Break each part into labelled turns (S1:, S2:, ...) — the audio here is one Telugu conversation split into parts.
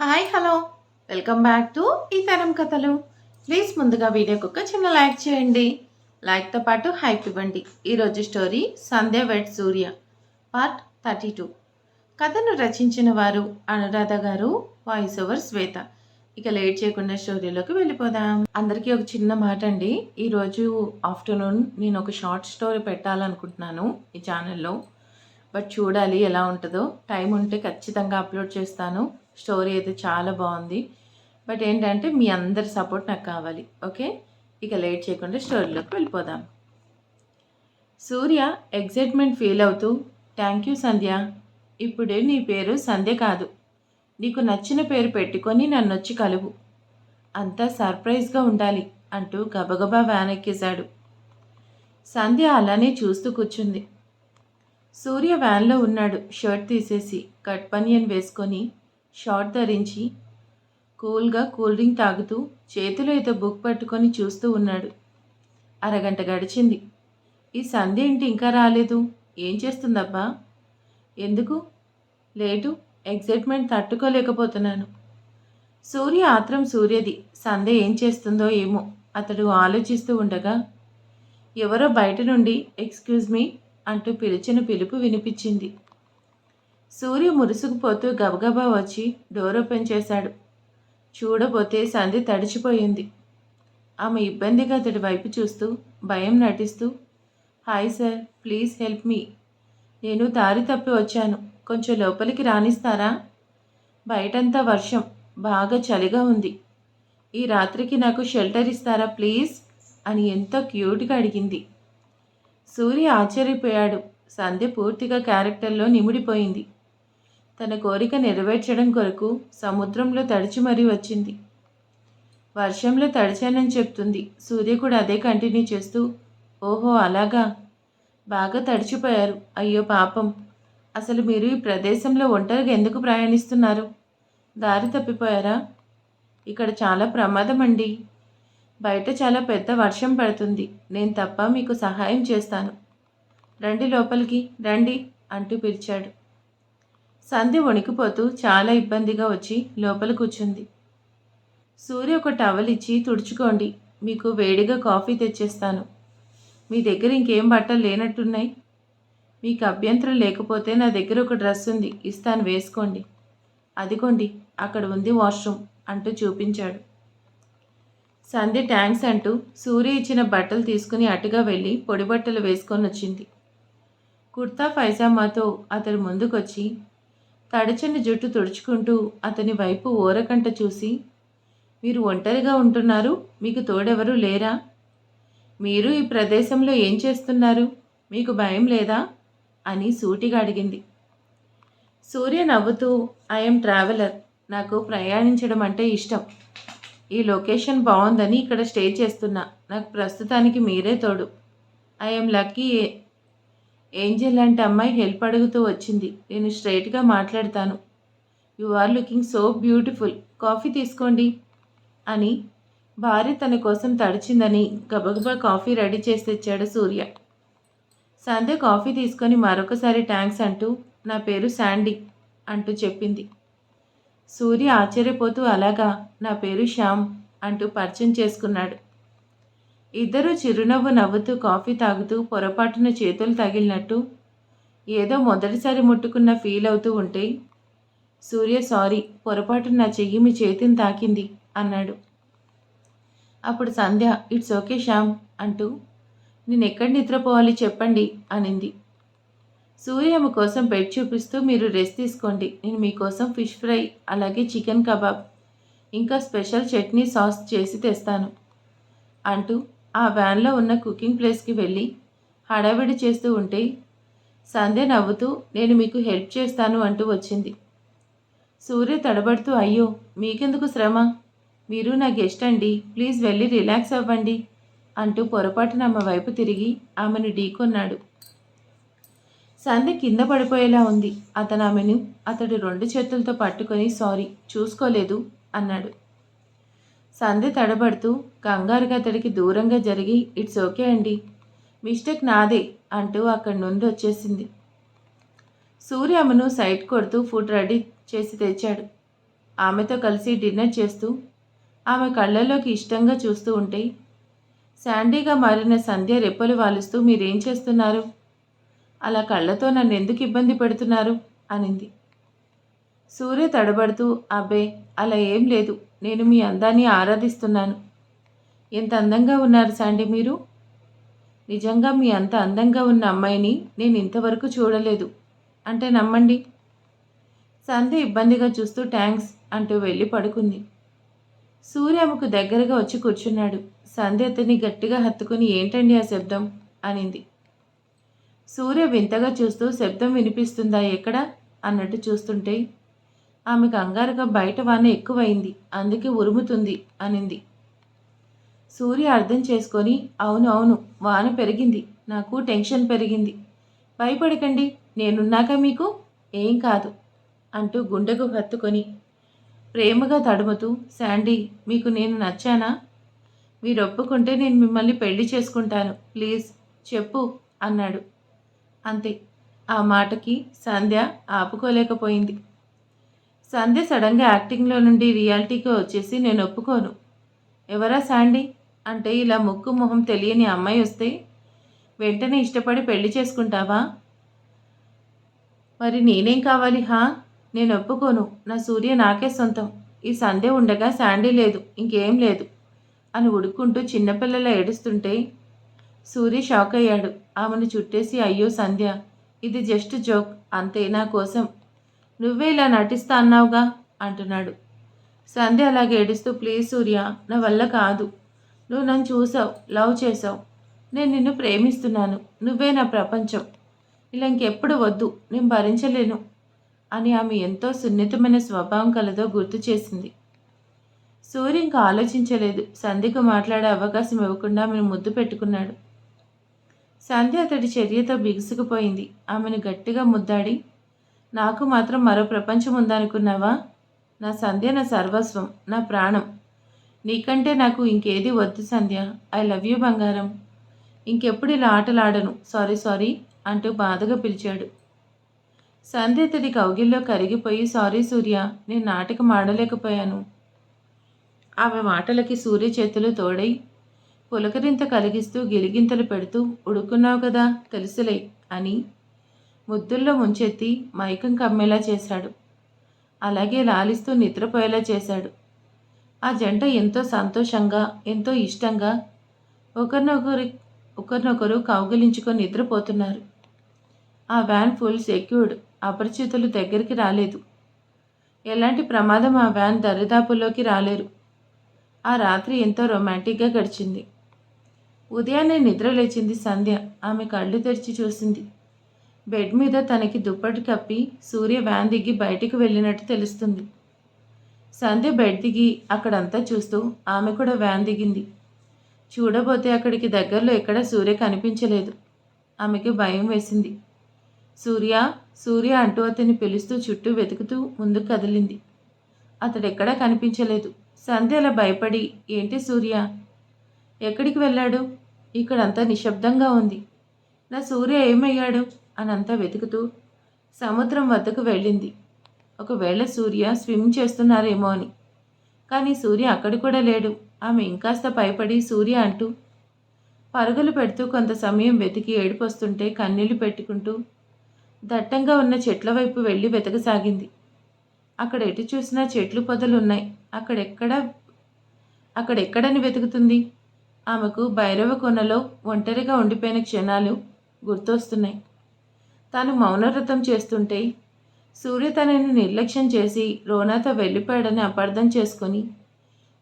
S1: Hi hello welcome back to ఈ తరం కథలు. ప్లీజ్ ముందుగా వీడియోకి ఒక చిన్న లైక్ చేయండి. లైక్తో పాటు హైప్ ఇవ్వండి. ఈరోజు స్టోరీ సంధ్య వెట్ సూర్య పార్ట్ 32. కథను రచించిన వారు అనురాధ గారు, వాయిస్ ఓవర్ శ్వేత. ఇక లేట్ చేయకుండా స్టోరీలోకి వెళ్ళిపోదాం. అందరికీ ఒక చిన్న మాట అండి. ఈరోజు ఆఫ్టర్నూన్ నేను ఒక షార్ట్ స్టోరీ పెట్టాలనుకుంటున్నాను ఈ ఛానల్లో. బట్ చూడాలి ఎలా ఉంటుందో. టైం ఉంటే ఖచ్చితంగా అప్లోడ్ చేస్తాను. స్టోరీ అయితే చాలా బాగుంది. బట్ ఏంటంటే మీ అందరి సపోర్ట్ నాకు కావాలి. ఓకే, ఇక లేట్ చేయకుండా స్టోరీలోకి వెళ్ళిపోదాం. సూర్య ఎగ్జైట్మెంట్ ఫీల్ అవుతూ, థ్యాంక్ యూ సంధ్య. ఇప్పుడే నీ పేరు సంధ్య కాదు, నీకు నచ్చిన పేరు పెట్టుకొని నన్ను వచ్చి కలువు. అంతా సర్ప్రైజ్గా ఉండాలి అంటూ గబగబా వ్యాన్ ఎక్కేశాడు. సంధ్య అలానే చూస్తూ కూర్చుంది. సూర్య వ్యాన్లో ఉన్నాడు. షర్ట్ తీసేసి కట్ బనియన్ వేసుకొని షార్ట్ ధరించి కూల్గా కూల్ డ్రింక్ తాగుతూ చేతిలో ఏదో బుక్ పట్టుకొని చూస్తూ ఉన్నాడు. అరగంట గడిచింది. ఈ సంధ్య ఇంటి ఇంకా రాలేదు. ఏం చేస్తుందబ్బా? ఎందుకు లేటు? ఎగ్జైట్మెంట్ తట్టుకోలేకపోతున్నాను. సూర్య ఆత్రం సూర్యది. సంధ్య ఏం చేస్తుందో ఏమో అతడు ఆలోచిస్తూ ఉండగా ఎవరో బయట నుండి ఎక్స్క్యూజ్ మీ అంటూ పిలిచిన పిలుపు వినిపించింది. సూర్య మురుసుకుపోతూ గబగబా వచ్చి డోర్ ఓపెన్ చేశాడు. చూడబోతే సంధ్య తడిచిపోయింది. ఆమె ఇబ్బందిగా అతడి వైపు చూస్తూ భయం నటిస్తూ, hi sir, please help me. నేను దారి తప్పి వచ్చాను, కొంచెం లోపలికి రానిస్తారా? బయటంతా వర్షం, బాగా చలిగా ఉంది. ఈ రాత్రికి నాకు షెల్టర్ ఇస్తారా ప్లీజ్ అని ఎంతో క్యూట్గా అడిగింది. సూర్య ఆశ్చర్యపోయాడు. సంధ్య పూర్తిగా క్యారెక్టర్లో నిమిడిపోయింది. తన కోరిక నెరవేర్చడం కొరకు సముద్రంలో తడిచి మరీ వచ్చింది. వర్షంలో తడిచానని చెప్తుంది. సూర్య కూడా అదే కంటిన్యూ చేస్తూ, ఓహో అలాగా, బాగా తడిచిపోయారు. అయ్యో పాపం. అసలు మీరు ఈ ప్రదేశంలో ఒంటరిగా ఎందుకు ప్రయాణిస్తున్నారు? దారి తప్పిపోయారా? ఇక్కడ చాలా ప్రమాదం అండి. బయట చాలా పెద్ద వర్షం పడుతుంది. నేను తప్ప మీకు సహాయం చేస్తాను. రండి లోపలికి రండి అంటూ పిలిచాడు. సంధ్య వణికిపోతూ చాలా ఇబ్బందిగా వచ్చి లోపల కూర్చుంది. సూర్య ఒక టవల్ ఇచ్చి తుడుచుకోండి, మీకు వేడిగా కాఫీ తెచ్చేస్తాను. మీ దగ్గర ఇంకేం బట్టలు లేనట్టున్నాయి. మీకు అభ్యంతరం లేకపోతే నా దగ్గర ఒక డ్రెస్ ఉంది, ఇస్తాను వేసుకోండి. అదిగోండి అక్కడ ఉంది వాష్రూమ్ అంటూ చూపించాడు. సంధ్య థ్యాంక్స్ అంటూ సూర్య ఇచ్చిన బట్టలు తీసుకుని అటుగా వెళ్ళి పొడి బట్టలు వేసుకొని వచ్చింది. కుర్తా పైజామాతో అతడు ముందుకొచ్చి తడిచిన జుట్టు తుడుచుకుంటూ అతని వైపు ఓరకంట చూసి, మీరు ఒంటరిగా ఉంటున్నారు, మీకు తోడెవరూ లేరా? మీరు ఈ ప్రదేశంలో ఏం చేస్తున్నారు? మీకు భయం లేదా అని సూటిగా అడిగింది. సూర్య నవ్వుతూ, ఐఎమ్ ట్రావెలర్, నాకు ప్రయాణించడం అంటే ఇష్టం. ఈ లొకేషన్ బాగుందని ఇక్కడ స్టే చేస్తున్నా. నాకు ప్రస్తుతానికి మీరే తోడు. I'm lucky. ఏంజెల్ లాంటి అమ్మాయి హెల్ప్ అడుగుతూ వచ్చింది. నేను స్ట్రైట్గా మాట్లాడతాను. You are looking so beautiful, coffee తీసుకోండి అని భార్య తన కోసం తడిచిందని గబగబా కాఫీ రెడీ చేసి తెచ్చాడు సూర్య. సంధ్య కాఫీ తీసుకొని మరొకసారి థ్యాంక్స్ అంటూ, నా పేరు శాండీ అంటూ చెప్పింది. సూర్య ఆశ్చర్యపోతూ, అలాగా, నా పేరు శ్యామ్ అంటూ పరిచయం చేసుకున్నాడు. ఇద్దరూ చిరునవ్వు నవ్వుతూ కాఫీ తాగుతూ పొరపాటున చేతులు తగిలినట్టు ఏదో మొదటిసారి ముట్టుకున్న ఫీల్ అవుతూ ఉంటే, సూర్య సారీ, పొరపాటున నా చెయ్యి మీ చేతిని తాకింది అన్నాడు. అప్పుడు సంధ్య ఇట్స్ ఓకే శ్యామ్ అంటూ, నేను ఎక్కడ నిద్రపోవాలి చెప్పండి అనింది. సూర్య ఆమె కోసం బెడ్ చూపిస్తూ, మీరు రెస్ట్ తీసుకోండి, నేను మీకోసం ఫిష్ ఫ్రై అలాగే చికెన్ కబాబ్ ఇంకా స్పెషల్ చట్నీ సాస్ చేసి తెస్తాను అంటూ ఆ వ్యాన్లో ఉన్న కుకింగ్ ప్లేస్కి వెళ్ళి హడావిడి చేస్తూ ఉంటే, సంధ్య నవ్వుతూ నేను మీకు హెల్ప్ చేస్తాను అంటూ వచ్చింది. సూర్య తడబడుతూ, అయ్యో మీకెందుకు శ్రమ, మీరు నా గెస్ట్ అండి, ప్లీజ్ వెళ్ళి రిలాక్స్ అవ్వండి అంటూ పొరపాటున ఆమె వైపు తిరిగి ఆమెను ఢీకొన్నాడు. సంధ్య కింద పడిపోయేలా ఉంది. అతడు 2 చేతులతో పట్టుకొని సారీ, చూసుకోలేదు అన్నాడు. సంధ్య తడబడుతూ కంగారుగా అతడికి దూరంగా జరిగి ఇట్స్ ఓకే అండి, మిస్టేక్ నాదే అంటూ అక్కడి నుండి వచ్చేసింది. సూర్య ఆమెను సైట్ కొడుతూ ఫుడ్ రెడీ చేసి తెచ్చాడు. ఆమెతో కలిసి డిన్నర్ చేస్తూ ఆమె కళ్ళల్లోకి ఇష్టంగా చూస్తూ ఉంటే శాండీగా మారిన సంధ్య రెప్పలు వాలుస్తూ మీరేం చేస్తున్నారు? అలా కళ్ళతో నన్ను ఎందుకు ఇబ్బంది పెడుతున్నారు? అనింది. సూర్య తడబడుతూ అబ్బే అలా ఏం లేదు. నేను మీ అందాన్ని ఆరాధిస్తున్నాను. ఎంత అందంగా ఉన్నారు శాండీ మీరు. నిజంగా మీ అంత అందంగా ఉన్న అమ్మాయిని నేను ఇంతవరకు చూడలేదు. అంటే నమ్మండి. సంధ్య ఇబ్బందిగా చూస్తూ థ్యాంక్స్ అంటూ వెళ్ళి పడుకుంది. సూర్య ఆమెకు దగ్గరగా వచ్చి కూర్చున్నాడు. సంధ్య అతన్ని గట్టిగా హత్తుకుని ఏంటండి ఆ శబ్దం అనింది. సూర్య వింతగా చూస్తూ శబ్దం వినిపిస్తుందా ఎక్కడ అన్నట్టు చూస్తుంటే ఆమె కంగారుగా బయట వాన ఎక్కువైంది, అందుకే ఉరుముతుంది అనింది. సూర్య అర్థం చేసుకొని అవును అవును వాన పెరిగింది, నాకు టెన్షన్ పెరిగింది. భయపడకండి, నేనున్నాక మీకు ఏం కాదు అంటూ గుండెకు హత్తుకొని ప్రేమగా తడుముతూ శాండీ మీకు నేను నచ్చానా? మీరు ఒప్పుకుంటే నేను మిమ్మల్ని పెళ్లి చేసుకుంటాను, ప్లీజ్ చెప్పు అన్నాడు. అంతే. ఆ మాటకి సంధ్య ఆపుకోలేకపోయింది. సంధ్య సడన్గా యాక్టింగ్లో నుండి రియాలిటీకి వచ్చేసి నేను ఒప్పుకోను. ఎవరా శాండీ అంటే ఇలా ముక్కు మొహం తెలియని అమ్మాయి వస్తే వెంటనే ఇష్టపడి పెళ్లి చేసుకుంటావా? మరి నేనేం కావాలి హా? నేను ఒప్పుకోను. నా సూర్య నాకే సొంతం. ఈ సంధ్య ఉండగా శాండీ లేదు, ఇంకేం లేదు అని ఉడుక్కుంటూ చిన్నపిల్లలా ఏడుస్తుంటే సూర్య షాక్ అయ్యాడు. ఆమెను చుట్టేసి అయ్యో సంధ్య, ఇది జస్ట్ జోక్ అంతే, నా కోసం. నువ్వే ఇలా నటిస్తా అన్నావుగా అంటున్నాడు. సంధ్య అలాగే ఏడుస్తూ ప్లీజ్ సూర్య, నా వల్ల కాదు. నువ్వు నన్ను చూసావు, లవ్ చేసావు. నేను నిన్ను ప్రేమిస్తున్నాను. నువ్వే నా ప్రపంచం. ఇలా ఇంకెప్పుడు వద్దు, నేను భరించలేను అని ఆమె ఎంతో సున్నితమైన స్వభావం కలదో గుర్తు చేసింది. సూర్య ఇంకా ఆలోచించలేదు. సంధ్యకు మాట్లాడే అవకాశం ఇవ్వకుండా ఆమెను ముద్దు పెట్టుకున్నాడు. సంధ్య అతడి చర్యతో బిగుసుకుపోయింది. ఆమెను గట్టిగా ముద్దాడి నాకు మాత్రం మరో ప్రపంచం ఉందనుకున్నావా? నా సంధ్య నా సర్వస్వం, నా ప్రాణం. నీకంటే నాకు ఇంకేది వద్దు సంధ్య. ఐ లవ్ యూ బంగారం. ఇంకెప్పుడు ఇలా ఆటలాడను. సారీ సారీ అంటూ బాధగా పిలిచాడు. సంధ్య అతడి కౌగిల్లో కరిగిపోయి సారీ సూర్య, నేను నాటకం ఆడలేకపోయాను. ఆమె మాటలకి సూర్య చేతులు తోడై పులకరింత కలిగిస్తూ గిలిగింతలు పెడుతూ ఉడుకున్నావు కదా తెలుసులే అని ముద్దుల్లో ముంచెత్తి మైకం కమ్మేలా చేశాడు. అలాగే లాలిస్తూ నిద్రపోయేలా చేశాడు. ఆ జంట ఎంతో సంతోషంగా, ఎంతో ఇష్టంగా ఒకరినొకరు కౌగిలించుకొని నిద్రపోతున్నారు. ఆ వ్యాన్ ఫుల్ సెక్యూర్డ్. అపరిచితులు దగ్గరికి రాలేదు. ఎలాంటి ప్రమాదం ఆ వ్యాన్ దరిదాపుల్లోకి రాలేరు. ఆ రాత్రి ఎంతో రొమాంటిక్గా గడిచింది. ఉదయాన్నే నిద్ర లేచింది సంధ్య. ఆమె కళ్ళు తెరిచి చూసింది. బెడ్ మీద తనకి దుప్పటి కప్పి సూర్య వ్యాన్ దిగి బయటికి వెళ్ళినట్టు తెలుస్తుంది. సంధ్య బెడ్ దిగి అక్కడంతా చూస్తూ ఆమె కూడా వ్యాన్ దిగింది. చూడబోతే అక్కడికి దగ్గరలో ఎక్కడా సూర్య కనిపించలేదు. ఆమెకి భయం వేసింది. సూర్య సూర్య అంటూ అతన్ని పిలుస్తూ చుట్టూ వెతుకుతూ ముందుకు కదిలింది. అతడెక్కడా కనిపించలేదు. సంధ్య అలా భయపడి ఏంటి సూర్య ఎక్కడికి వెళ్ళాడు? ఇక్కడంతా నిశ్శబ్దంగా ఉంది. నా సూర్య ఏమయ్యాడు అని అంతా వెతుకుతూ సముద్రం వద్దకు వెళ్ళింది. ఒకవేళ సూర్య స్విమ్ చేస్తున్నారేమో అని. కానీ సూర్య అక్కడ కూడా లేడు. ఆమె ఇంకాస్త భయపడి సూర్య అంటూ పరుగులు పెడుతూ కొంత సమయం వెతికి ఏడుపొస్తుంటే కన్నీళ్లు పెట్టుకుంటూ దట్టంగా ఉన్న చెట్ల వైపు వెళ్ళి వెతకసాగింది. అక్కడ ఎటు చూసినా చెట్లు పొదలున్నాయి. అక్కడెక్కడని వెతుకుతుంది? ఆమెకు భైరవ కొనలో ఒంటరిగా ఉండిపోయిన క్షణాలు గుర్తొస్తున్నాయి. తాను మౌనవ్రతం చేస్తుంటే సూర్య తనని నిర్లక్ష్యం చేసి రోనాతో వెళ్ళిపోయాడని అపార్థం చేసుకొని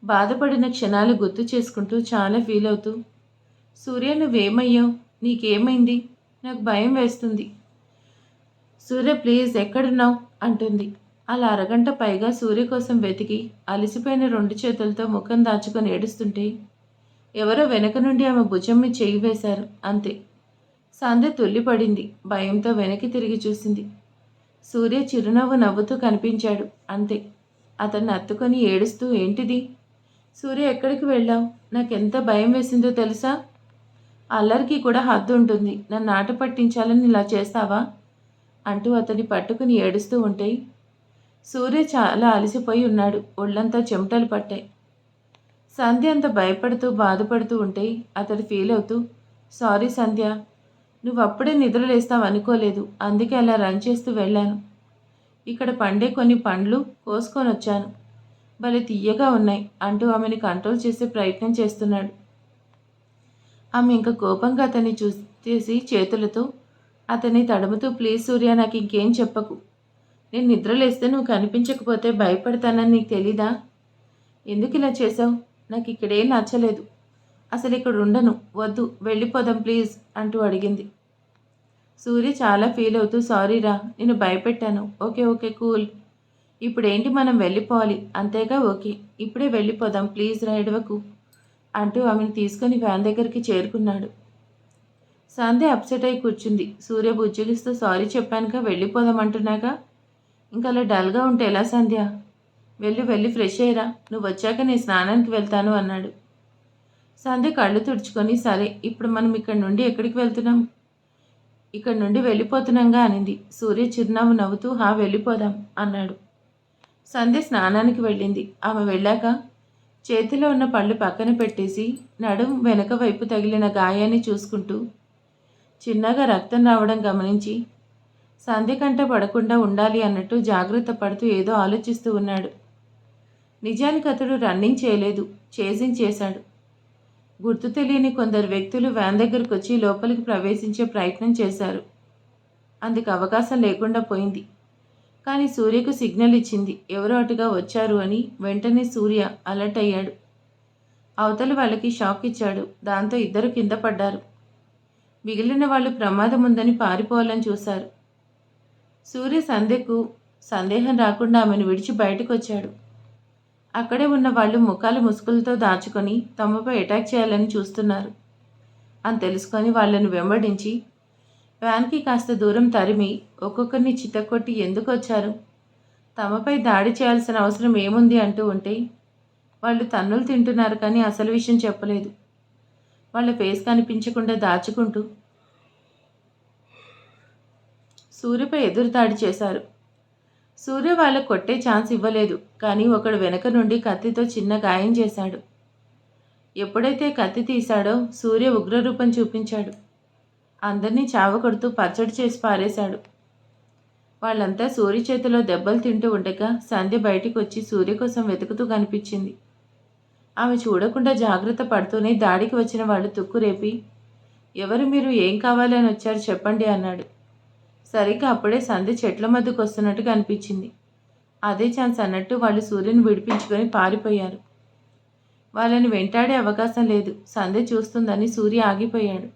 S1: బాధపడిన క్షణాలు గుర్తు చేసుకుంటూ చాలా ఫీల్ అవుతూ సూర్య నువ్వేమయ్యావు? నీకేమైంది? నాకు భయం వేస్తుంది. సూర్య ప్లీజ్ ఎక్కడున్నావు అంటుంది. అలా అరగంట పైగా సూర్య కోసం వెతికి అలసిపోయిన 2 చేతులతో ముఖం దాచుకొని ఏడుస్తుంటే ఎవరో వెనక నుండి ఆమె భుజం మీద చెయ్యి వేశారు. అంతే. సంధ్య తుల్లిపడింది. భయంతో వెనక్కి తిరిగి చూసింది. సూర్య చిరునవ్వు నవ్వుతూ కనిపించాడు. అంతే. అతన్ని హత్తుకొని ఏడుస్తూ ఏంటిది? సూర్య ఎక్కడికి వెళ్ళావు? నాకెంత భయం వేసిందో తెలుసా? అల్లరికి కూడా హద్దు ఉంటుంది. నన్ను ఆట పట్టించాలని ఇలా చేస్తావా అంటూ అతన్ని పట్టుకుని ఏడుస్తూ ఉంటే సూర్య చాలా అలసిపోయి ఉన్నాడు. ఒళ్ళంతా చెమటలు పట్టాయి. సంధ్య అంత భయపడుతూ బాధపడుతూ ఉంటే అతడు ఫీల్ అవుతూ, సారీ సంధ్య, నువ్వు అప్పుడే నిద్రలేస్తావు అనుకోలేదు. అందుకే అలా రన్ చేస్తూ వెళ్ళాను. ఇక్కడ పండే కొన్ని పండ్లు కోసుకొని వచ్చాను. భలే తియ్యగా ఉన్నాయి అంటూ ఆమెని కంట్రోల్ చేసే ప్రయత్నం చేస్తున్నాడు. ఆమె ఇంకా కోపంగా అతన్ని చూసేసి చేతులతో అతన్ని తడుముతూ, ప్లీజ్ సూర్య, నాకు ఇంకేం చెప్పకు. నేను నిద్రలేస్తే నువ్వు కనిపించకపోతే భయపడతానని నీకు తెలీదా? ఎందుకు ఇలా చేసావు? నాకు ఇక్కడేం నచ్చలేదు. అసలు ఇక్కడ ఉండను. వద్దు, వెళ్ళిపోదాం ప్లీజ్ అంటూ అడిగింది. సూర్య చాలా ఫీల్ అవుతూ, సారీరా, నేను భయపెట్టాను. Okay okay cool. ఇప్పుడేంటి, మనం వెళ్ళిపోవాలి అంతేగా? ఓకే, ఇప్పుడే వెళ్ళిపోదాం ప్లీజ్ రా, ఎడవకు అంటూ ఆమెను తీసుకొని వ్యాన్ దగ్గరికి చేరుకున్నాడు. సంధ్య అప్సెట్ అయి కూర్చుంది. సూర్య బుజ్జగిస్తూ, సారీ చెప్పానుగా, వెళ్ళిపోదాం అంటున్నాగా. ఇంకా అలా డల్గా ఉంటే ఎలా సంధ్య? వెళ్ళి ఫ్రెష్ అయ్యరా, నువ్వు వచ్చాక నేను స్నానానికి వెళ్తాను అన్నాడు. సంధ్య కళ్ళు తుడుచుకొని, సరే ఇప్పుడు మనం ఇక్కడి నుండి ఎక్కడికి వెళ్తున్నాం? ఇక్కడి నుండి వెళ్ళిపోతున్నాంగా అనింది. సూర్య చిరునవ్వు నవ్వుతూ, వెళ్ళిపోదాం అన్నాడు. సంధ్య స్నానానికి వెళ్ళింది. ఆమె వెళ్ళాక చేతిలో ఉన్న పళ్ళు పక్కన పెట్టేసి నడుం వెనక వైపు తగిలిన గాయాన్ని చూసుకుంటూ చిన్నగా రక్తం రావడం గమనించి సంధ్య కంట పడకుండా ఉండాలి అన్నట్టు జాగ్రత్త పడుతూ ఏదో ఆలోచిస్తూ ఉన్నాడు. నిజానికి అతడు రన్నింగ్ చేయలేదు, చేసింగ్ చేశాడు. గుర్తు తెలియని కొందరు వ్యక్తులు వ్యాన్ దగ్గరకు వచ్చి లోపలికి ప్రవేశించే ప్రయత్నం చేశారు. అందుకు అవకాశం లేకుండా పోయింది. కానీ సూర్యకు సిగ్నల్ ఇచ్చింది, ఎవరో అటుగా వచ్చారు అని. వెంటనే సూర్య అలర్ట్ అయ్యాడు. అవతలి వాళ్ళకి షాక్ ఇచ్చాడు. దాంతో ఇద్దరు కింద పడ్డారు. మిగిలిన వాళ్ళు ప్రమాదం ఉందని పారిపోవాలని చూశారు. సూర్య సంధ్యకు సందేహం రాకుండా ఆమెను విడిచి బయటకు వచ్చాడు. అక్కడే ఉన్న వాళ్ళు ముఖాలు ముసుగులతో దాచుకొని తమపై అటాక్ చేయాలని చూస్తున్నారు అని తెలుసుకొని వాళ్ళను వెంబడించి వ్యాన్కి కాస్త దూరం తరిమి ఒక్కొక్కరిని చితక్కొట్టి ఎందుకు వచ్చారు, తమపై దాడి చేయాల్సిన అవసరం ఏముంది అంటూ ఉంటే వాళ్ళు తన్నులు తింటున్నారు కానీ అసలు విషయం చెప్పలేదు. వాళ్ళ ఫేస్ కనిపించకుండా దాచుకుంటూ సూర్యపై ఎదురు దాడి చేశారు. సూర్య వాళ్ళకు కొట్టే ఛాన్స్ ఇవ్వలేదు. కానీ ఒకడు వెనక నుండి కత్తితో చిన్న గాయం చేశాడు. ఎప్పుడైతే కత్తి తీశాడో సూర్య ఉగ్రరూపం చూపించాడు. అందరినీ చావకొడుతూ పచ్చడి చేసి పారేశాడు. వాళ్ళంతా సూర్య చేతిలో దెబ్బలు తింటూ ఉండగా సంధ్య బయటికి వచ్చి సూర్య కోసం వెతుకుతూ కనిపించింది. ఆమె చూడకుండా జాగ్రత్త పడుతూనే దాడికి వచ్చిన వాళ్ళు తుక్కురేపి, ఎవరు మీరు, ఏం కావాలని వచ్చారు చెప్పండి అన్నాడు. సరిగ్గా అప్పుడే సంధ్య చెట్ల మధ్యకు వస్తున్నట్టుగా అనిపించింది. అదే ఛాన్స్ అన్నట్టు వాళ్ళు సూర్యుని విడిపించుకొని పారిపోయారు. వాళ్ళని వెంటాడే అవకాశం లేదు. సంధ్య చూస్తుందని సూర్య ఆగిపోయాడు.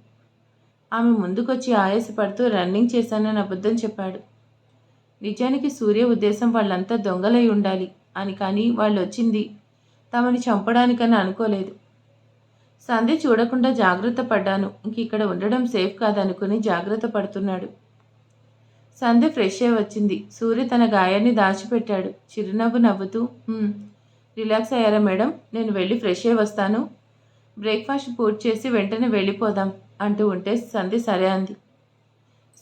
S1: ఆమె ముందుకొచ్చి ఆయాసపడుతూ రన్నింగ్ చేశానని అబద్ధం చెప్పాడు. నిజానికి సూర్య ఉద్దేశం వాళ్ళంతా దొంగలై ఉండాలి అని, కానీ వాళ్ళు వచ్చింది తమని చంపడానికని అనుకోలేదు. సంధ్య చూడకుండా జాగ్రత్త పడ్డాను, ఇంక ఇక్కడ ఉండడం సేఫ్ కాదనుకుని జాగ్రత్త పడుతున్నాడు. సంధ్య ఫ్రెష్ అయి వచ్చింది. సూర్య తన గాయాన్ని దాచిపెట్టాడు. చిరునవ్వు నవ్వుతూ, రిలాక్స్ అయ్యారా మేడం, నేను వెళ్ళి ఫ్రెష్ అయి వస్తాను. బ్రేక్ఫాస్ట్ పూర్తి చేసి వెంటనే వెళ్ళిపోదాం అంటూ ఉంటే సంధ్య సరే అంది.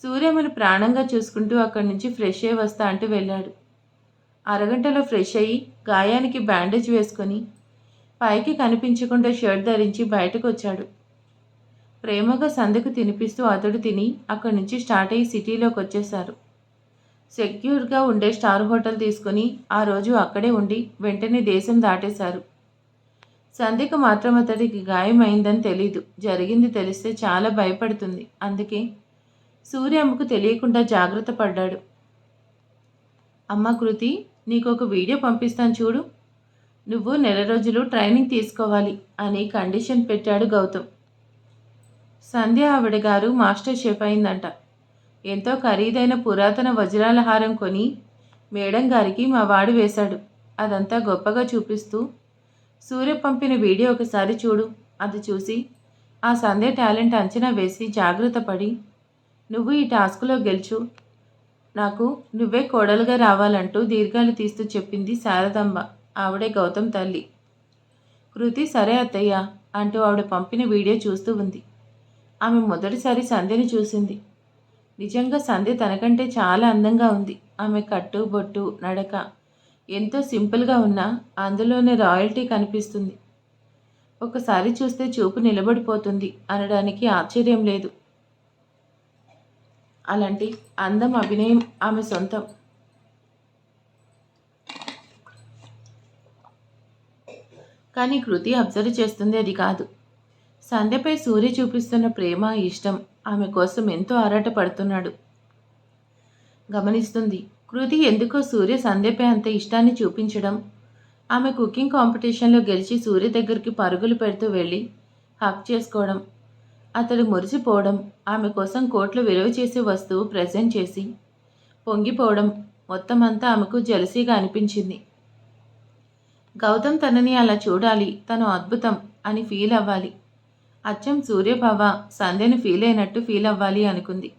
S1: సూర్యమని ప్రాణంగా చూసుకుంటూ అక్కడి నుంచి ఫ్రెష్ అయి వస్తా అంటూ వెళ్ళాడు. అరగంటలో ఫ్రెష్ అయ్యి గాయానికి బ్యాండేజ్ వేసుకొని పైకి కనిపించకుండా షర్ట్ ధరించి బయటకు వచ్చాడు. ప్రేమగా సంధ్యకు తినిపిస్తూ అతడు తిని అక్కడి నుంచి స్టార్ట్ అయ్యి సిటీలోకి వచ్చేశారు. సెక్యూర్గా ఉండే స్టార్ హోటల్ తీసుకుని ఆ రోజు అక్కడే ఉండి వెంటనే దేశం దాటేశారు. సంధ్యకు మాత్రం అతడికి గాయమైందని తెలీదు. జరిగింది తెలిస్తే చాలా భయపడుతుంది. అందుకే సూర్య అమ్మకు తెలియకుండా జాగ్రత్త పడ్డాడు. అమ్మ కృతి, నీకు ఒక వీడియో పంపిస్తాను చూడు. నువ్వు 1 రోజులు ట్రైనింగ్ తీసుకోవాలి అని కండిషన్ పెట్టాడు గౌతమ్. సంధ్య ఆవిడ గారు మాస్టర్ షెఫ్ అయిందంట. ఎంతో ఖరీదైన పురాతన వజ్రాల హారం కొని మేడం గారికి మా వాడు వేశాడు. అదంతా గొప్పగా చూపిస్తూ, సూర్య పంపిన వీడియో ఒకసారి చూడు. అది చూసి ఆ సంధ్య టాలెంట్ అంచనా వేసి జాగ్రత్త పడి, నువ్వు ఈ టాస్క్లో గెలుచు, నాకు నువ్వే కోడలుగా రావాలంటూ దీర్ఘాలు తీస్తూ చెప్పింది శారదాంబ, ఆవిడే గౌతమ్ తల్లి. కృతి సరే అత్తయ్య అంటూ ఆవిడ పంపిన వీడియో చూస్తూ ఉంది. ఆమె మొదటిసారి సంధ్యని చూసింది. నిజంగా సంధ్య తనకంటే చాలా అందంగా ఉంది. ఆమె కట్టు బొట్టు నడక ఎంతో సింపుల్గా ఉన్నా అందులోనే రాయల్టీ కనిపిస్తుంది. ఒకసారి చూస్తే చూపు నిలబడిపోతుంది అనడానికి ఆశ్చర్యం లేదు. అలాంటి అందం అభినయం ఆమె సొంతం. కానీ కృతి అబ్జర్వ్ చేస్తుంది అది కాదు. సంధ్యపై సూర్య చూపిస్తున్న ప్రేమ ఇష్టం ఆమె కోసం ఎంతో ఆరాటపడుతున్నాడు గమనిస్తుంది. కృతి ఎందుకో సూర్య సంధ్యపై అంత ఇష్టాన్ని చూపించడం, ఆమె కుకింగ్ కాంపిటీషన్లో గెలిచి సూర్య దగ్గరికి పరుగులు పెడుతూ వెళ్ళి హక్ చేసుకోవడం, అతడు మురిసిపోవడం, ఆమె కోసం కోట్లు విలువ చేసే వస్తువు ప్రజెంట్ చేసి పొంగిపోవడం మొత్తం అంతా ఆమెకు జలసీగా అనిపించింది. గౌతమ్ తనని అలా చూడాలి, తను అద్భుతం అని ఫీల్ అవ్వాలి. అచ్చం సూర్యబావ సంధ్యను ఫీల్ అయినట్టు ఫీల్ అవ్వాలి అనుకుంది.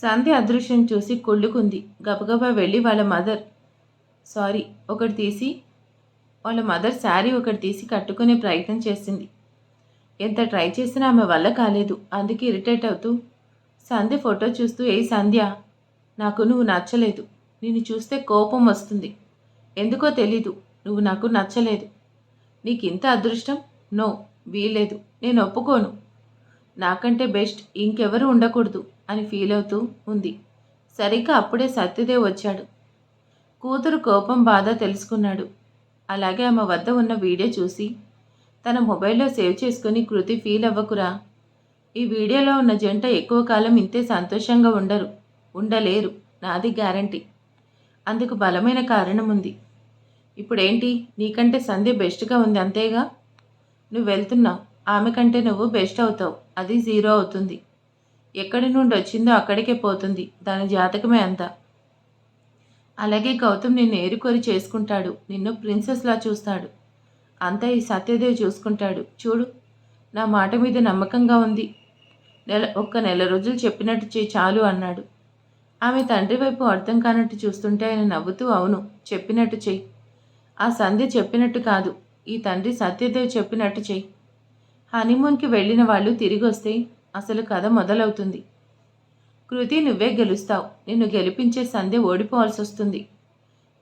S1: సంధ్య అదృశ్యం చూసి కుళ్ళుకుంది. గబగబా వెళ్ళి వాళ్ళ మదర్ శారీ ఒకటి తీసి కట్టుకునే ప్రయత్నం చేసింది. ఎంత ట్రై చేసినా ఆమె వల్ల కాలేదు. అందుకే ఇరిటేట్ అవుతూ సంధ్య ఫోటో చూస్తూ, ఏ సంధ్య, నాకు నువ్వు నచ్చలేదు. నిన్ను చూస్తే కోపం వస్తుంది. ఎందుకో తెలీదు, నువ్వు నాకు నచ్చలేదు. నీకు ఇంత అదృష్టం? నో, వీలేదు, నేను ఒప్పుకోను. నాకంటే బెస్ట్ ఇంకెవరు ఉండకూడదు అని ఫీల్ అవుతూ ఉంది. సరిగ్గా అప్పుడే సత్యదేవ్ వచ్చాడు. కూతురు కోపం బాధ తెలుసుకున్నాడు. అలాగే ఆమె వద్ద ఉన్న వీడియో చూసి తన మొబైల్లో సేవ్ చేసుకుని, కృతి ఫీల్ అవ్వకురా, ఈ వీడియోలో ఉన్న జంట ఎక్కువ కాలం ఇంతే సంతోషంగా ఉండలేరు, నాది గ్యారంటీ. అందుకు బలమైన కారణం ఉంది. ఇప్పుడేంటి, నీకంటే సంధ్య బెస్ట్గా ఉంది అంతేగా. నువ్వు వెళ్తున్నావు, ఆమె కంటే నువ్వు బెస్ట్ అవుతావు, అది జీరో అవుతుంది. ఎక్కడి నుండి వచ్చిందో అక్కడికే పోతుంది, దాని జాతకమే అంతా. అలాగే గౌతమ్ నిన్ను ఏరుకొని చేసుకుంటాడు, నిన్ను ప్రిన్సెస్లా చూస్తాడు, అంతా ఈ సత్యదేవ్ చూసుకుంటాడు. చూడు, నా మాట మీద నమ్మకంగా ఉంది. ఒక్క నెల రోజులు చెప్పినట్టు చేయి చాలు అన్నాడు. ఆమె తండ్రి వైపు అర్థం కానట్టు చూస్తుంటే ఆయన నవ్వుతూ, అవును, చెప్పినట్టు చెయ్యి. ఆ సంధ్య చెప్పినట్టు కాదు, ఈ తండ్రి సత్యదేవ్ చెప్పినట్టు చెయ్యి. హనీమూన్కి వెళ్ళిన వాళ్ళు తిరిగి వస్తే అసలు కథ మొదలవుతుంది. కృతి, నువ్వే గెలుస్తావు. నిన్ను గెలిపించే సంధ్య ఓడిపోవాల్సి వస్తుంది.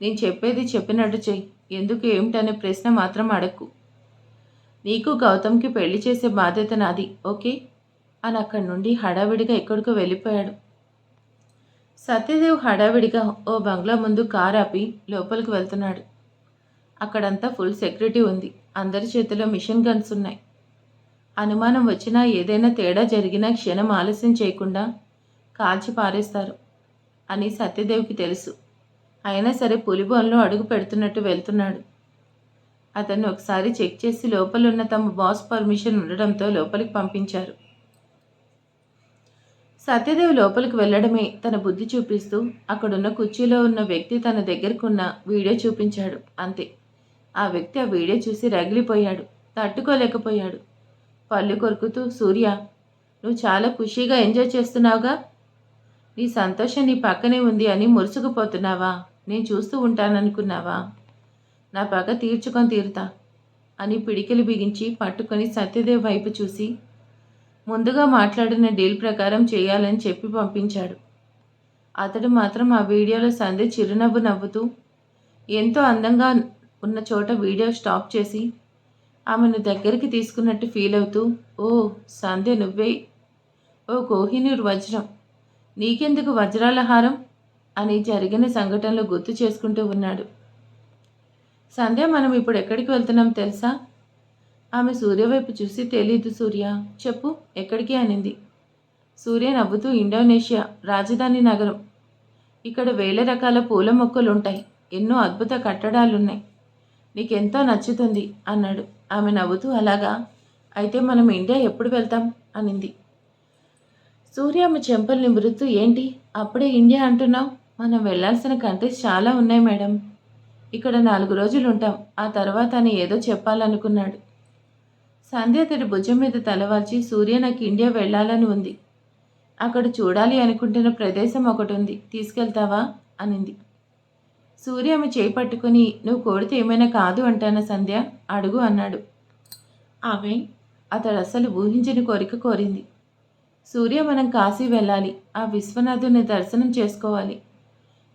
S1: నేను చెప్పేది చెప్పినట్టు చెయ్యి. ఎందుకు ఏమిటనే ప్రశ్న మాత్రం అడక్కు. నీకు గౌతమ్కి పెళ్లి చేసే బాధ్యత నాది, ఓకే అని అక్కడి నుండి హడావిడిగా ఎక్కడికో వెళ్ళిపోయాడు. సత్యదేవ్ హడావిడిగా ఓ బంగ్లా ముందు కారు ఆపి లోపలికి వెళ్తున్నాడు. అక్కడంతా ఫుల్ సెక్యూరిటీ ఉంది. అందరి చేతిలో మిషన్ గన్స్ ఉన్నాయి. అనుమానం వచ్చినా, ఏదైనా తేడా జరిగినా క్షణం ఆలస్యం చేయకుండా కాల్చి పారేస్తారు అని సత్యదేవ్కి తెలుసు. అయినా సరే పులిబోన్లో అడుగు పెడుతున్నట్టు వెళ్తున్నాడు. అతన్ని ఒకసారి చెక్ చేసి లోపలున్న తమ బాస్ పర్మిషన్ ఉండడంతో లోపలికి పంపించారు. సత్యదేవ్ లోపలికి వెళ్ళడమే తన బుద్ధి చూపిస్తూ అక్కడున్న కుర్చీలో ఉన్న వ్యక్తి తన దగ్గరకున్న వీడియో చూపించాడు. అంతే. ఆ వ్యక్తి ఆ వీడియో చూసి రగిలిపోయాడు, తట్టుకోలేకపోయాడు. పళ్ళు కొరుకుతూ, సూర్య, నువ్వు చాలా ఖుషీగా ఎంజాయ్ చేస్తున్నావుగా, నీ సంతోషం నీ పక్కనే ఉంది అని మురుసుకుపోతున్నావా? నేను చూస్తూ ఉంటాననుకున్నావా? నా పగ తీర్చుకొని తీరుతా అని పిడికిలు బిగించి పట్టుకొని సత్యదేవ్ వైపు చూసి, ముందుగా మాట్లాడిన డీల్ ప్రకారం చేయాలని చెప్పి పంపించాడు. అతడు మాత్రం ఆ వీడియోలో సంధ్య చిరునవ్వు నవ్వుతూ ఎంతో అందంగా ఉన్న చోట వీడియో స్టాప్ చేసి ఆమెను దగ్గరికి తీసుకున్నట్టు ఫీల్ అవుతూ, ఓ సంధ్య, నువ్వే? ఓ కోహినూర్ వజ్రం, నీకెందుకు వజ్రాల హారం అని జరిగిన సంఘటనలు గుర్తు చేసుకుంటూ ఉన్నాడు. సంధ్య, మనం ఇప్పుడు ఎక్కడికి వెళ్తున్నాం తెలుసా? ఆమె సూర్య వైపు చూసి, తెలీదు సూర్య, చెప్పు, ఎక్కడికి అనింది. సూర్య నవ్వుతూ, ఇండోనేషియా రాజధాని నగరం. ఇక్కడ వేల రకాల పూల మొక్కలుంటాయి, ఎన్నో అద్భుత కట్టడాలున్నాయి, నీకెంతో నచ్చుతుంది అన్నాడు. ఆమె నవ్వుతూ, అలాగా, అయితే మనం ఇండియా ఎప్పుడు వెళ్తాం అనింది. సూర్య ఆమె చెంపలు నిమురుతూ, ఏంటి అప్పుడే ఇండియా అంటున్నావు? మనం వెళ్లాల్సిన కంట్రీస్ చాలా ఉన్నాయి మేడం. ఇక్కడ 4 రోజులు ఉంటాం, ఆ తర్వాత అని ఏదో చెప్పాలనుకున్నాడు. సంధ్య అతడి భుజం మీద తలవాల్చి, సూర్య, నాకు ఇండియా వెళ్ళాలని ఉంది. అక్కడ చూడాలి అనుకుంటున్న ప్రదేశం ఒకటి ఉంది, తీసుకెళ్తావా అనింది. సూర్య ఆమె చేయి పట్టుకుని, నువ్వు కోరితే ఏమైనా కాదు అంటానా సంధ్య, అడుగు అన్నాడు. ఆమె అతడు అసలు ఊహించని కోరిక కోరింది. సూర్య, మనం కాశీ వెళ్ళాలి, ఆ విశ్వనాథుని దర్శనం చేసుకోవాలి.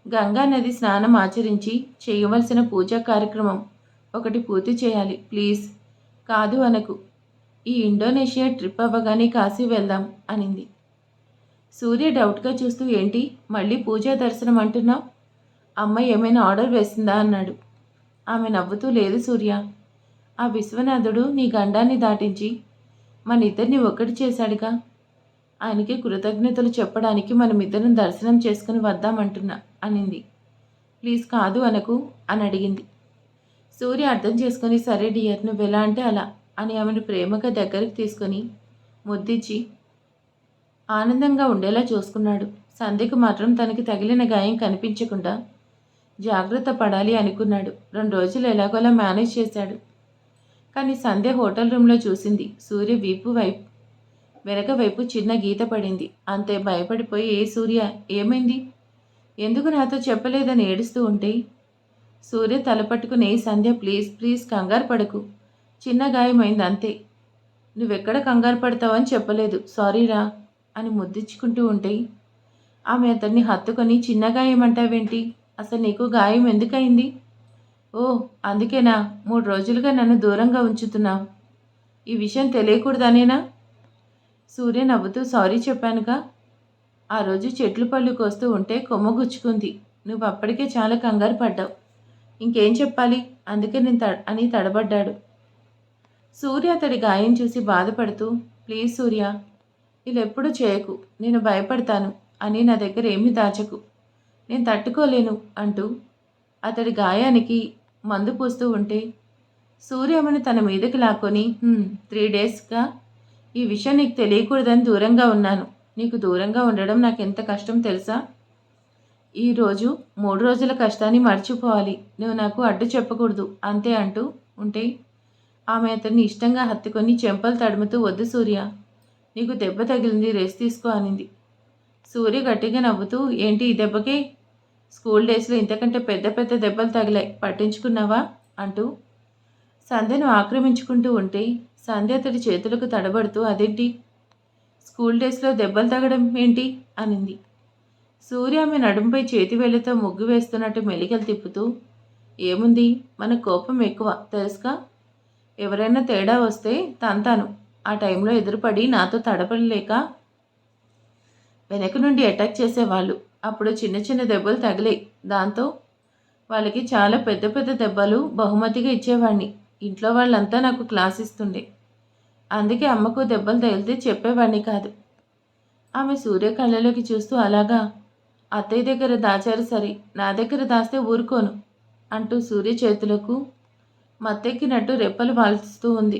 S1: గంగా నది స్నానం ఆచరించి చేయవలసిన పూజా కార్యక్రమం ఒకటి పూర్తి చేయాలి ప్లీజ్. కాదు అనకు. ఈ ఇండోనేషియా ట్రిప్ అవ్వగానే కాశీ వెళ్దాం అనింది. సూర్య డౌట్గా చూస్తూ ఏంటి మళ్ళీ పూజా దర్శనం అంటున్నావు? అమ్మ ఏమైనా ఆర్డర్ వేసిందా అన్నాడు. ఆమె నవ్వుతూ లేదు సూర్య, ఆ విశ్వనాథుడు నీ గండాన్ని దాటించి మన ఇద్దరిని ఒక్కటి చేశాడుగా. ఆయనకి కృతజ్ఞతలు చెప్పడానికి మనమిద్దరం దర్శనం చేసుకుని వద్దామంటున్నా అనింది. ప్లీజ్ కాదు అనకు అని అడిగింది. సూర్య అర్థం చేసుకుని సరే డియర్ నువ్వెలా అంటే అలా అని ఆమెను ప్రేమగా దగ్గరికి తీసుకొని ముద్దిచ్చి ఆనందంగా ఉండేలా చూసుకున్నాడు. సంధ్యకు మాత్రం తనకి తగిలిన గాయం కనిపించకుండా జాగ్రత్త పడాలి అనుకున్నాడు. 2 రోజులు ఎలాగోలా మేనేజ్ చేశాడు. కానీ సంధ్య హోటల్ రూమ్లో చూసింది సూర్య వెనక వైపు చిన్న గీత పడింది. అంతే భయపడిపోయి ఏ సూర్య ఏమైంది, ఎందుకు నాతో చెప్పలేదని ఏడుస్తూ ఉంటే సూర్య తలపట్టుకుని సంధ్య ప్లీజ్ ప్లీజ్ కంగారు పడకు, చిన్న గాయమైంది అంతే, నువ్వెక్కడ కంగారు పడతావని చెప్పలేదు సారీరా అని ముద్దించుకుంటూ ఉంటే ఆమె అతన్ని హత్తుకొని చిన్న గాయం అంటావేంటి, అసలు నీకు గాయం ఎందుకయింది? ఓ అందుకేనా 3 రోజులుగా నన్ను దూరంగా ఉంచుతున్నావు, ఈ విషయం తెలియకూడదనేనా? సూర్య నవ్వుతూ సారీ చెప్పానుగా, ఆ రోజు చెట్లు పళ్ళు కోస్తూ ఉంటే కొమ్మ గుచ్చుకుంది, నువ్వు అప్పటికే చాలా కంగారు పడ్డావు, ఇంకేం చెప్పాలి, అందుకే అని తడబడ్డాడు. సూర్య అతడి గాయం చూసి బాధపడుతూ ప్లీజ్ సూర్య ఇలా ఎప్పుడు చేయకు, నేను భయపడతాను అని నా దగ్గర ఏమీ దాచకు, నేను తట్టుకోలేను అంటూ అతడి గాయానికి మందు పూస్తూ ఉంటే సూర్యమని తన మీదకి లాక్కొని 3 డేస్గా ఈ విషయం నీకు తెలియకూడదని దూరంగా ఉన్నాను, నీకు దూరంగా ఉండడం నాకు ఎంత కష్టం తెలుసా, ఈరోజు 3 రోజుల కష్టాన్ని మర్చిపోవాలి, నువ్వు నాకు అడ్డు చెప్పకూడదు అంతే అంటూ ఉంటే ఆమె అతన్ని ఇష్టంగా హత్తుకొని చెంపలు తడుముతూ వద్దు సూర్య, నీకు దెబ్బ తగిలింది రెస్ట్ తీసుకో అనింది. సూర్య గట్టిగా నవ్వుతూ ఏంటి ఈ దెబ్బకి, స్కూల్ డేస్లో ఇంతకంటే పెద్ద పెద్ద దెబ్బలు తగిలాయి పట్టించుకున్నావా అంటూ సంధ్యను ఆక్రమించుకుంటూ ఉంటే సంధ్య అతడి చేతులకు తడబడుతూ అదేంటి, స్కూల్ డేస్లో దెబ్బలు తగడం ఏంటి అనింది. సూర్య ఆమె నడుంపై చేతి వేళ్లతో ముగ్గు వేస్తున్నట్టు మెలికలు తిప్పుతూ ఏముంది మన కోపం ఎక్కువ తెలుసుగా, ఎవరైనా తేడా వస్తే తంతాను, ఆ టైంలో ఎదురుపడి నాతో తడపలేక వెనక నుండి అటాక్ చేసేవాళ్ళు, అప్పుడు చిన్న చిన్న దెబ్బలు తగిలాయి, దాంతో వాళ్ళకి చాలా పెద్ద పెద్ద దెబ్బలు బహుమతిగా ఇచ్చేవాడిని, ఇంట్లో వాళ్ళంతా నాకు క్లాస్ ఇస్తుండే, అందుకే అమ్మకు దెబ్బలు తగిలితే చెప్పేవాడిని కాదు. ఆమె సూర్య కళ్ళలోకి చూస్తూ అలాగా, అత్తయ్య దగ్గర దాచారు సరే, నా దగ్గర దాస్తే ఊరుకోను అంటూ సూర్య చేతులకు మత్తెక్కినట్టు రెప్పలు వాల్చుతూ ఉంది.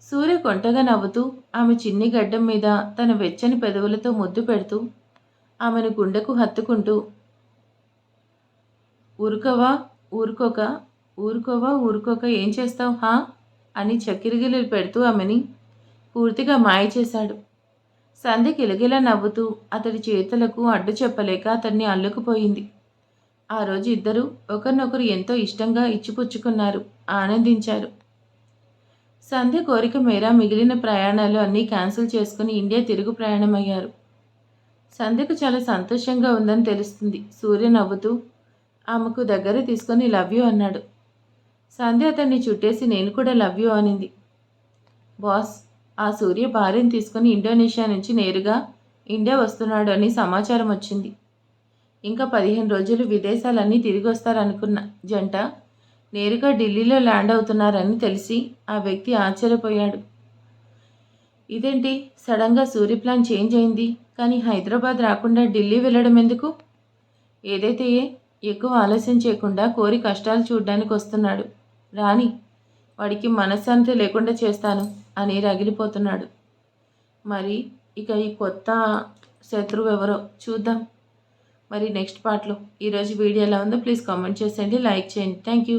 S1: సూర్య కొంటగా నవ్వుతూ ఆమె చిన్ని గడ్డం మీద తన వెచ్చని పెదవులతో ముద్దు పెడుతూ ఆమెను గుండెకు హత్తుకుంటూ ఊరుకోవా ఊరుకోక ఏం చేస్తావు హా అని చక్కిరిగిలు పెడుతూ ఆమెని పూర్తిగా మాయ చేశాడు. సంధ్య కిలగిలా నవ్వుతూ అతడి చేతులకు అడ్డు చెప్పలేక అతన్ని అల్లుకుపోయింది. ఆ రోజు ఇద్దరూ ఒకరినొకరు ఎంతో ఇష్టంగా ఇచ్చిపుచ్చుకున్నారు, ఆనందించారు. సంధ్య కోరిక మేర మిగిలిన ప్రయాణాలు అన్నీ క్యాన్సిల్ చేసుకుని ఇండియా తిరుగు ప్రయాణమయ్యారు. సంధ్యకు చాలా సంతోషంగా ఉందని తెలుస్తుంది. సూర్య నవ్వుతూ ఆమెకు దగ్గర తీసుకొని లవ్ యూ అన్నాడు. సంధ్య అతన్ని చుట్టేసి నేను కూడా లవ్ యూ అనింది. బాస్, ఆ సూర్య భార్యను తీసుకుని ఇండోనేషియా నుంచి నేరుగా ఇండియా వస్తున్నాడు అని సమాచారం వచ్చింది. ఇంకా 15 రోజులు విదేశాలన్నీ తిరిగి వస్తారనుకున్న జంట నేరుగా ఢిల్లీలో ల్యాండ్ అవుతున్నారని తెలిసి ఆ వ్యక్తి ఆశ్చర్యపోయాడు. ఇదేంటి సడన్గా సూర్య ప్లాన్ చేంజ్ అయింది, కానీ హైదరాబాద్ రాకుండా ఢిల్లీ వెళ్ళడం ఎందుకు? ఏదైతే ఎక్కువ ఆలస్యం చేయకుండా కోరి కష్టాలు చూడ్డానికి వస్తున్నాడు, రాని వాడికి మనశ్శాంతి లేకుండా చేస్తాను అని రగిలిపోతున్నాడు. మరి ఇక ఈ కొత్త శత్రువు ఎవరో చూద్దాం మరి నెక్స్ట్ పార్ట్లో. ఈరోజు వీడియో ఎలా ఉందో ప్లీజ్ కామెంట్ చేసేయండి, లైక్ చేయండి. Thank you.